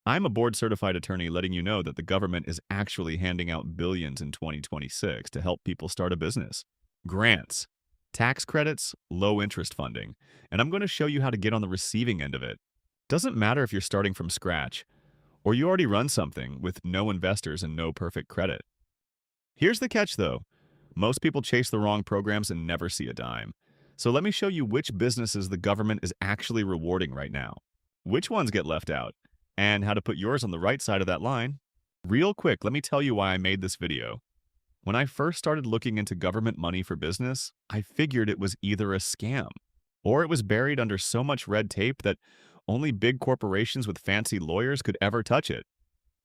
I'm a board-certified attorney letting you know that the government is actually handing out billions in 2026 to help people start a business. Grants, tax credits, low-interest funding, and I'm going to show you how to get on the receiving end of it. Doesn't matter if you're starting from scratch or you already run something with no investors and no perfect credit. Here's the catch, though. Most people chase the wrong programs and never see a dime. So let me show you which businesses the government is actually rewarding right now, which ones get left out, and how to put yours on the right side of that line. Real quick, let me tell you why I made this video. When I first started looking into government money for business, I figured it was either a scam or it was buried under so much red tape that only big corporations with fancy lawyers could ever touch it.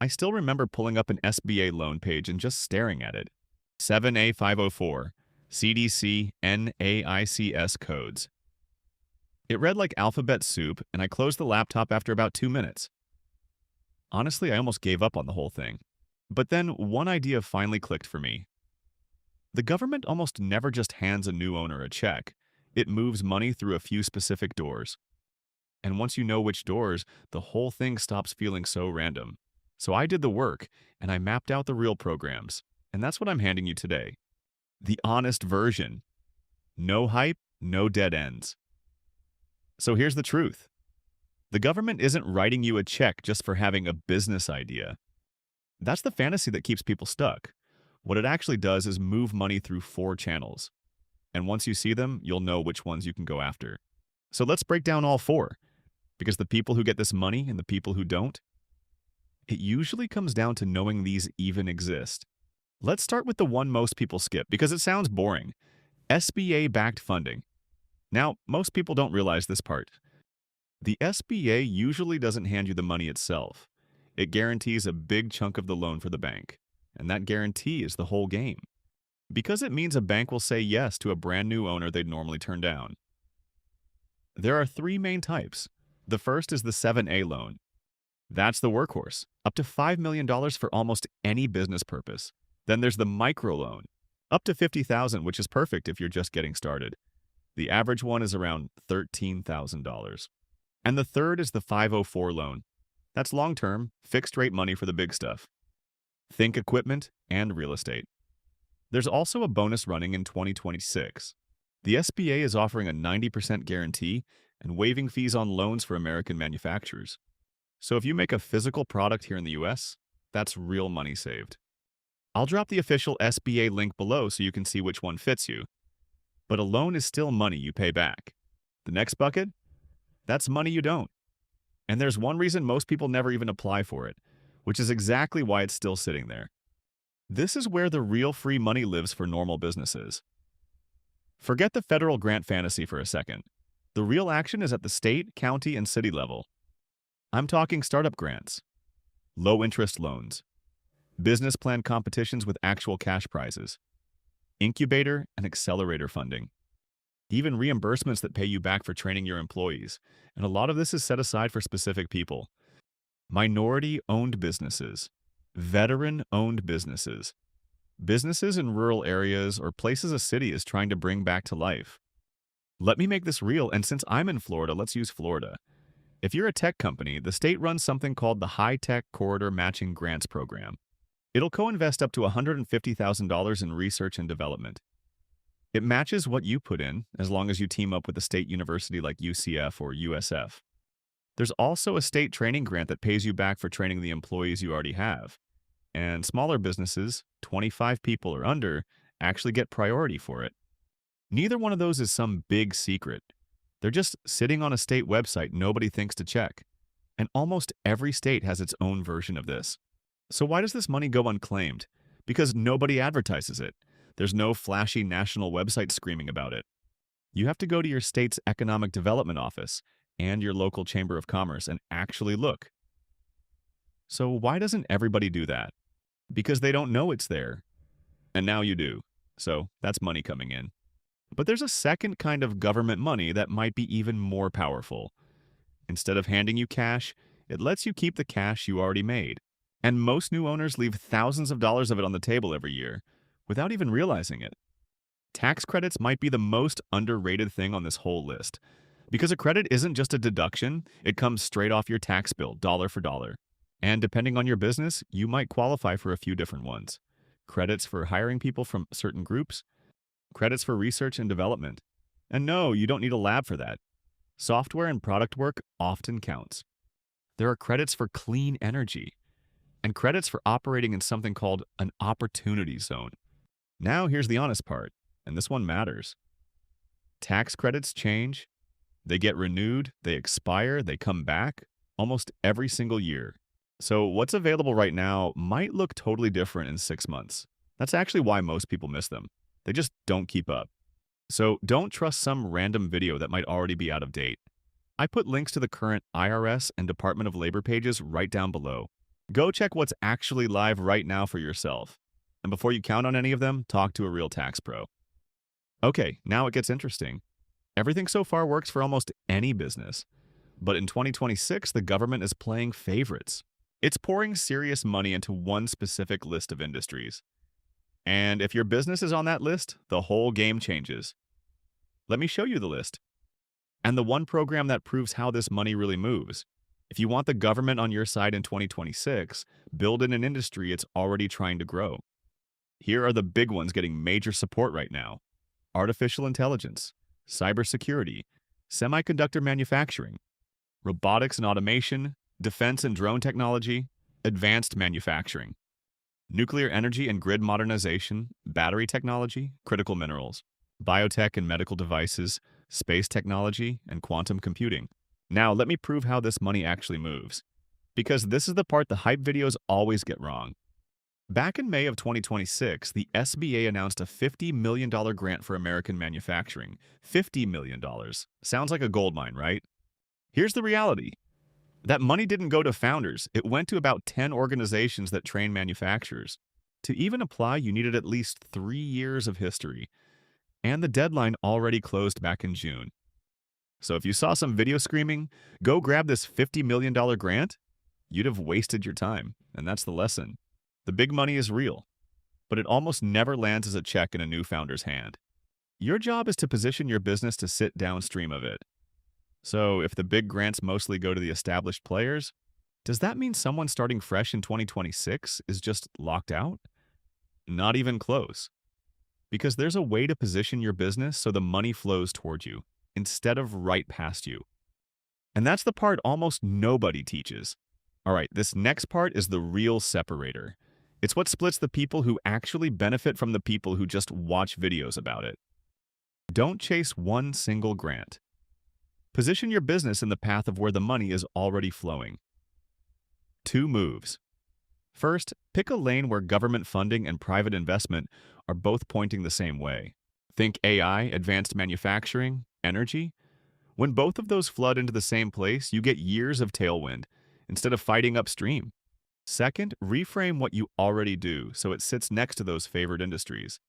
I still remember pulling up an SBA loan page and just staring at it. 7A504, CDC NAICS codes. It read like alphabet soup, and I closed the laptop after about 2 minutes. Honestly, I almost gave up on the whole thing. But then one idea finally clicked for me. The government almost never just hands a new owner a check. It moves money through a few specific doors. And once you know which doors, the whole thing stops feeling so random. So I did the work, and I mapped out the real programs. And that's what I'm handing you today. The honest version. No hype, no dead ends. So here's the truth. The government isn't writing you a check just for having a business idea. That's the fantasy that keeps people stuck. What it actually does is move money through 4 channels. And once you see them, you'll know which ones you can go after. So let's break down all 4. Because the people who get this money and the people who don't, it usually comes down to knowing these even exist. Let's start with the one most people skip because it sounds boring. SBA-backed funding. Now, most people don't realize this part. The SBA usually doesn't hand you the money itself. It guarantees a big chunk of the loan for the bank. And that guarantee is the whole game. Because it means a bank will say yes to a brand new owner they'd normally turn down. There are 3 main types. The first is the 7A loan. That's the workhorse, up to $5 million for almost any business purpose. Then there's the microloan, up to $50,000, which is perfect if you're just getting started. The average one is around $13,000. And the third is the 504 loan. That's long-term, fixed-rate money for the big stuff. Think equipment and real estate. There's also a bonus running in 2026. The SBA is offering a 90% guarantee and waiving fees on loans for American manufacturers. So if you make a physical product here in the US, that's real money saved. I'll drop the official SBA link below so you can see which one fits you. But a loan is still money you pay back. The next bucket? That's money you don't. And there's one reason most people never even apply for it, which is exactly why it's still sitting there. This is where the real free money lives for normal businesses. Forget the federal grant fantasy for a second. The real action is at the state, county, and city level. I'm talking startup grants, low-interest loans, business plan competitions with actual cash prizes, incubator and accelerator funding, even reimbursements that pay you back for training your employees. And a lot of this is set aside for specific people. Minority-owned businesses, veteran-owned businesses, businesses in rural areas or places a city is trying to bring back to life. Let me make this real, and since I'm in Florida, let's use Florida. If you're a tech company, the state runs something called the High-Tech Corridor Matching Grants Program. It'll co-invest up to $150,000 in research and development. It matches what you put in, as long as you team up with a state university like UCF or USF. There's also a state training grant that pays you back for training the employees you already have. And smaller businesses, 25 people or under, actually get priority for it. Neither one of those is some big secret. They're just sitting on a state website nobody thinks to check. And almost every state has its own version of this. So why does this money go unclaimed? Because nobody advertises it. There's no flashy national website screaming about it. You have to go to your state's economic development office and your local chamber of commerce and actually look. So why doesn't everybody do that? Because they don't know it's there. And now you do. So that's money coming in. But there's a second kind of government money that might be even more powerful. Instead of handing you cash, it lets you keep the cash you already made. And most new owners leave thousands of dollars of it on the table every year, without even realizing it. Tax credits might be the most underrated thing on this whole list, because a credit isn't just a deduction, it comes straight off your tax bill, dollar for dollar. And depending on your business, you might qualify for a few different ones. Credits for hiring people from certain groups, credits for research and development. And no, you don't need a lab for that. Software and product work often counts. There are credits for clean energy and credits for operating in something called an opportunity zone. Now, here's the honest part, and this one matters. Tax credits change, they get renewed, they expire, they come back almost every single year. So, what's available right now might look totally different in 6 months. That's actually why most people miss them. They just don't keep up. So, don't trust some random video that might already be out of date. I put links to the current IRS and Department of Labor pages right down below. Go check what's actually live right now for yourself. And before you count on any of them, talk to a real tax pro. Okay, now it gets interesting. Everything so far works for almost any business. But in 2026, the government is playing favorites. It's pouring serious money into one specific list of industries. And if your business is on that list, the whole game changes. Let me show you the list. And the one program that proves how this money really moves. If you want the government on your side in 2026, build in an industry it's already trying to grow. Here are the big ones getting major support right now: artificial intelligence, cybersecurity, semiconductor manufacturing, robotics and automation, defense and drone technology, advanced manufacturing, nuclear energy and grid modernization, battery technology, critical minerals, biotech and medical devices, space technology, and quantum computing. Now, let me prove how this money actually moves. Because this is the part the hype videos always get wrong. Back in May of 2026, the SBA announced a $50 million grant for American manufacturing. $50 million. Sounds like a gold mine, right? Here's the reality. That money didn't go to founders. It went to about 10 organizations that train manufacturers. To even apply, you needed at least 3 years of history. And the deadline already closed back in June. So if you saw some video screaming, go grab this $50 million grant, you'd have wasted your time. And that's the lesson. The big money is real, but it almost never lands as a check in a new founder's hand. Your job is to position your business to sit downstream of it. So if the big grants mostly go to the established players, does that mean someone starting fresh in 2026 is just locked out? Not even close. Because there's a way to position your business so the money flows toward you, instead of right past you. And that's the part almost nobody teaches. All right, this next part is the real separator. It's what splits the people who actually benefit from the people who just watch videos about it. Don't chase one single grant. Position your business in the path of where the money is already flowing. 2 moves. First, pick a lane where government funding and private investment are both pointing the same way. Think AI, advanced manufacturing, energy. When both of those flood into the same place, you get years of tailwind instead of fighting upstream. Second, reframe what you already do so it sits next to those favored industries.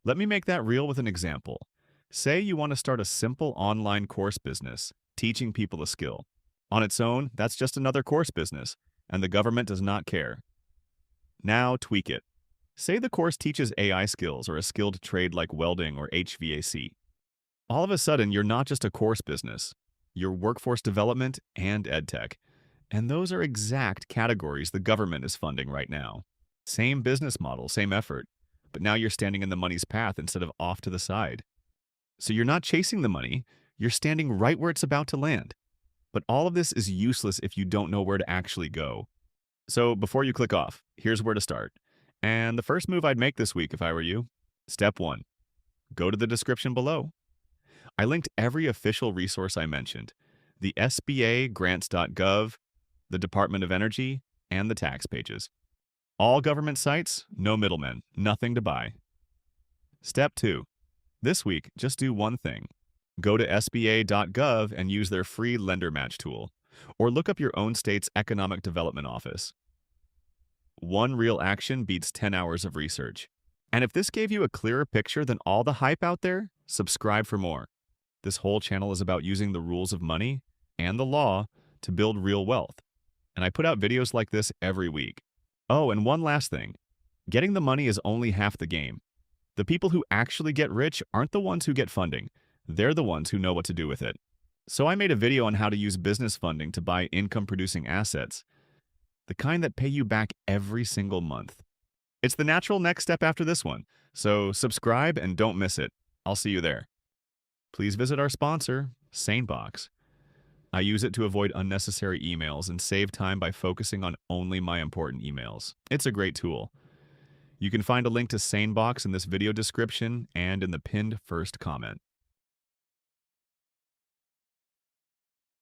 Let me make that real with an example. Say you want to start a simple online course business, teaching people a skill. On its own, that's just another course business, and the government does not care. Now tweak it. Say the course teaches AI skills or a skilled trade like welding or HVAC. All of a sudden, you're not just a course business. You're workforce development and edtech. And those are exact categories the government is funding right now. Same business model, same effort, but now you're standing in the money's path instead of off to the side. So you're not chasing the money, you're standing right where it's about to land. But all of this is useless if you don't know where to actually go. So before you click off, here's where to start. And the first move I'd make this week if I were you, step 1, go to the description below. I linked every official resource I mentioned, the SBA, grants.gov, the Department of Energy, and the tax pages. All government sites, no middlemen, nothing to buy. Step 2. This week, just do one thing. Go to SBA.gov and use their free lender match tool, or look up your own state's economic development office. One real action beats 10 hours of research. And if this gave you a clearer picture than all the hype out there, subscribe for more. This whole channel is about using the rules of money and the law to build real wealth. And I put out videos like this every week. Oh, and one last thing. Getting the money is only half the game. The people who actually get rich aren't the ones who get funding. They're the ones who know what to do with it. So I made a video on how to use business funding to buy income-producing assets. the kind that pay you back every single month. It's the natural next step after this one, so subscribe and don't miss it. I'll see you there. Please visit our sponsor, SaneBox. I use it to avoid unnecessary emails and save time by focusing on only my important emails. It's a great tool. You can find a link to SaneBox in this video description and in the pinned first comment.